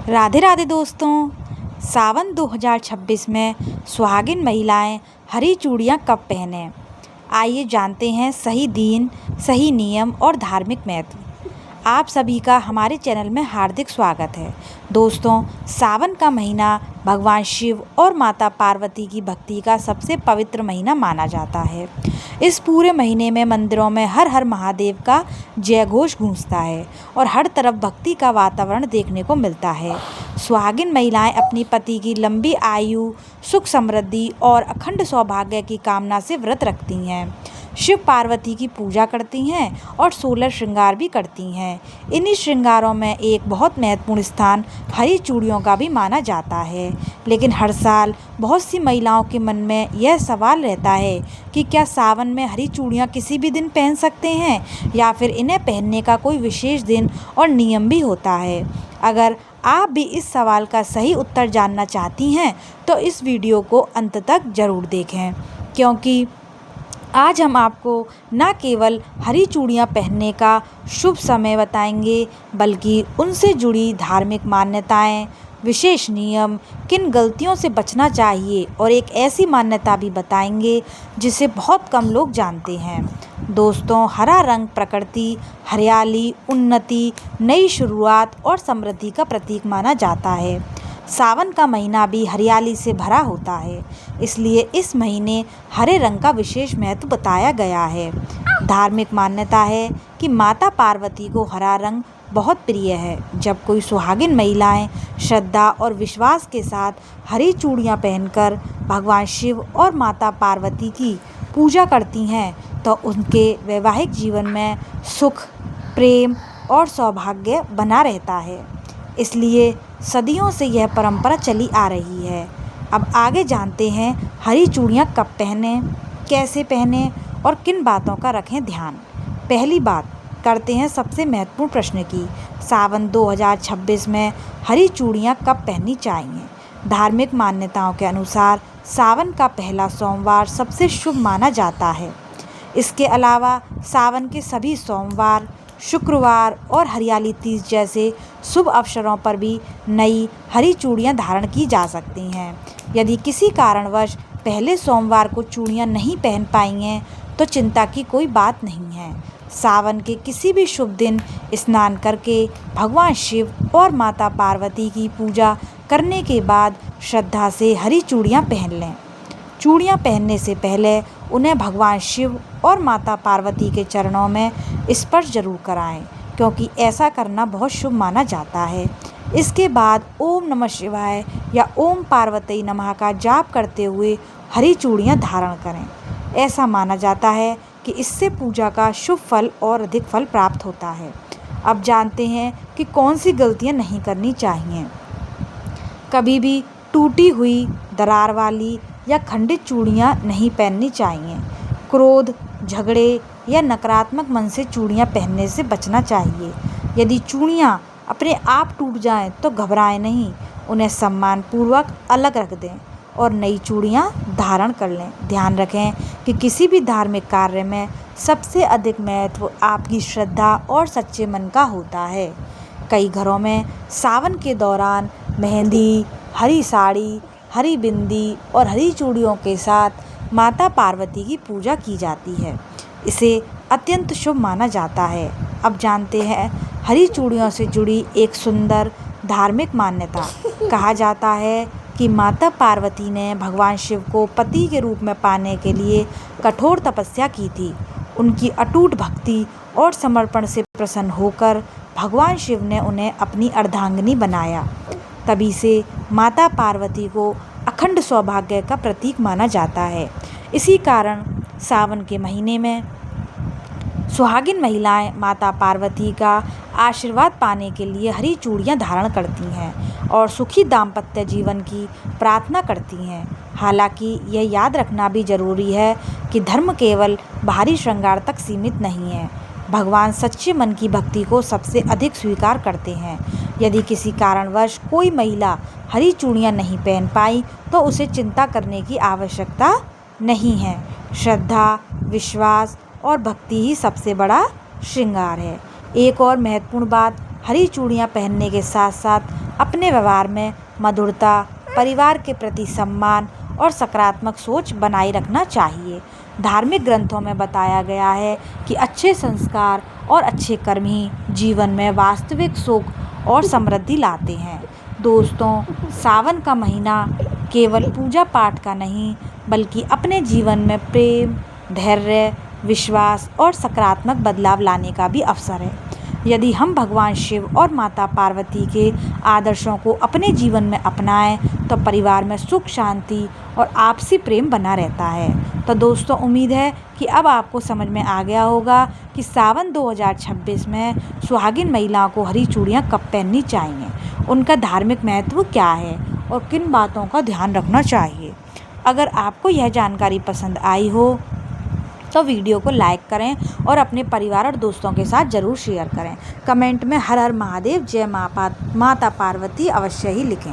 राधे राधे दोस्तों। सावन 2026 में सुहागिन महिलाएं हरी चूड़ियां कब पहनें? आइए जानते हैं सही दिन, सही नियम और धार्मिक महत्व। आप सभी का हमारे चैनल में हार्दिक स्वागत है। दोस्तों, सावन का महीना भगवान शिव और माता पार्वती की भक्ति का सबसे पवित्र महीना माना जाता है। इस पूरे महीने में मंदिरों में हर हर महादेव का जय घोष गूंजता है और हर तरफ भक्ति का वातावरण देखने को मिलता है। सुहागिन महिलाएं अपनी पति की लंबी आयु, सुख समृद्धि और अखंड सौभाग्य की कामना से व्रत रखती हैं। शिव पार्वती की पूजा करती हैं और 16 श्रृंगार भी करती हैं। इन्हीं श्रृंगारों में एक बहुत महत्वपूर्ण स्थान हरी चूड़ियों का भी माना जाता है। लेकिन हर साल बहुत सी महिलाओं के मन में यह सवाल रहता है कि क्या सावन में हरी चूड़ियाँ किसी भी दिन पहन सकते हैं या फिर इन्हें पहनने का कोई विशेष दिन और नियम भी होता है। अगर आप भी इस सवाल का सही उत्तर जानना चाहती हैं तो इस वीडियो को अंत तक ज़रूर देखें, क्योंकि आज हम आपको न केवल हरी चूड़ियाँ पहनने का शुभ समय बताएंगे, बल्कि उनसे जुड़ी धार्मिक मान्यताएं, विशेष नियम, किन गलतियों से बचना चाहिए और एक ऐसी मान्यता भी बताएंगे जिसे बहुत कम लोग जानते हैं। दोस्तों, हरा रंग प्रकृति, हरियाली, उन्नति, नई शुरुआत और समृद्धि का प्रतीक माना जाता है। सावन का महीना भी हरियाली से भरा होता है, इसलिए इस महीने हरे रंग का विशेष महत्व बताया गया है। धार्मिक मान्यता है कि माता पार्वती को हरा रंग बहुत प्रिय है। जब कोई सुहागिन महिलाएं श्रद्धा और विश्वास के साथ हरी चूड़ियां पहनकर भगवान शिव और माता पार्वती की पूजा करती हैं तो उनके वैवाहिक जीवन में सुख, प्रेम और सौभाग्य बना रहता है। इसलिए सदियों से यह परंपरा चली आ रही है। अब आगे जानते हैं हरी चूड़ियाँ कब पहनें, कैसे पहनें और किन बातों का रखें ध्यान। पहली बात करते हैं सबसे महत्वपूर्ण प्रश्न की, सावन 2026 में हरी चूड़ियाँ कब पहननी चाहिए। धार्मिक मान्यताओं के अनुसार सावन का पहला सोमवार सबसे शुभ माना जाता है। इसके अलावा सावन के सभी सोमवार, शुक्रवार और हरियाली तीज जैसे शुभ अवसरों पर भी नई हरी चूड़ियाँ धारण की जा सकती हैं। यदि किसी कारणवश पहले सोमवार को चूड़ियाँ नहीं पहन पाई हैं तो चिंता की कोई बात नहीं है। सावन के किसी भी शुभ दिन स्नान करके भगवान शिव और माता पार्वती की पूजा करने के बाद श्रद्धा से हरी चूड़ियाँ पहन लें। चूड़ियाँ पहनने से पहले उन्हें भगवान शिव और माता पार्वती के चरणों में स्पर्श जरूर कराएं, क्योंकि ऐसा करना बहुत शुभ माना जाता है। इसके बाद ओम नमः शिवाय या ओम पार्वती नमः का जाप करते हुए हरी चूड़ियाँ धारण करें। ऐसा माना जाता है कि इससे पूजा का शुभ फल और अधिक फल प्राप्त होता है। अब जानते हैं कि कौन सी गलतियाँ नहीं करनी चाहिए। कभी भी टूटी हुई, दरार वाली या खंडित चूड़ियाँ नहीं पहननी चाहिए। क्रोध, झगड़े या नकारात्मक मन से चूड़ियाँ पहनने से बचना चाहिए। यदि चूड़ियाँ अपने आप टूट जाएं तो घबराएं नहीं, उन्हें सम्मानपूर्वक अलग रख दें और नई चूड़ियाँ धारण कर लें। ध्यान रखें कि किसी भी धार्मिक कार्य में सबसे अधिक महत्व आपकी श्रद्धा और सच्चे मन का होता है। कई घरों में सावन के दौरान मेहंदी, हरी साड़ी, हरी बिंदी और हरी चूड़ियों के साथ माता पार्वती की पूजा की जाती है। इसे अत्यंत शुभ माना जाता है। अब जानते हैं हरी चूड़ियों से जुड़ी एक सुंदर धार्मिक मान्यता। कहा जाता है कि माता पार्वती ने भगवान शिव को पति के रूप में पाने के लिए कठोर तपस्या की थी। उनकी अटूट भक्ति और समर्पण से प्रसन्न होकर भगवान शिव ने उन्हें अपनी अर्धांगिनी बनाया। तभी से माता पार्वती को अखंड सौभाग्य का प्रतीक माना जाता है। इसी कारण सावन के महीने में सुहागिन महिलाएं माता पार्वती का आशीर्वाद पाने के लिए हरी चूड़ियाँ धारण करती हैं और सुखी दाम्पत्य जीवन की प्रार्थना करती हैं। हालांकि यह याद रखना भी जरूरी है कि धर्म केवल बाहरी श्रृंगार तक सीमित नहीं है। भगवान सच्चे मन की भक्ति को सबसे अधिक स्वीकार करते हैं। यदि किसी कारणवश कोई महिला हरी चूड़ियाँ नहीं पहन पाई तो उसे चिंता करने की आवश्यकता नहीं है। श्रद्धा, विश्वास और भक्ति ही सबसे बड़ा श्रृंगार है। एक और महत्वपूर्ण बात, हरी चूड़ियाँ पहनने के साथ साथ अपने व्यवहार में मधुरता, परिवार के प्रति सम्मान और सकारात्मक सोच बनाए रखना चाहिए। धार्मिक ग्रंथों में बताया गया है कि अच्छे संस्कार और अच्छे कर्म ही जीवन में वास्तविक सुख और समृद्धि लाते हैं। दोस्तों, सावन का महीना केवल पूजा पाठ का नहीं, बल्कि अपने जीवन में प्रेम, धैर्य, विश्वास और सकारात्मक बदलाव लाने का भी अवसर है। यदि हम भगवान शिव और माता पार्वती के आदर्शों को अपने जीवन में अपनाएं, तो परिवार में सुख, शांति और आपसी प्रेम बना रहता है। तो दोस्तों, उम्मीद है कि अब आपको समझ में आ गया होगा कि सावन 2026 में सुहागिन महिलाओं को हरी चूड़ियाँ कब पहननी चाहिए, उनका धार्मिक महत्व क्या है और किन बातों का ध्यान रखना चाहिए। अगर आपको यह जानकारी पसंद आई हो तो वीडियो को लाइक करें और अपने परिवार और दोस्तों के साथ ज़रूर शेयर करें। कमेंट में हर हर महादेव, जय माता पार्वती अवश्य ही लिखें।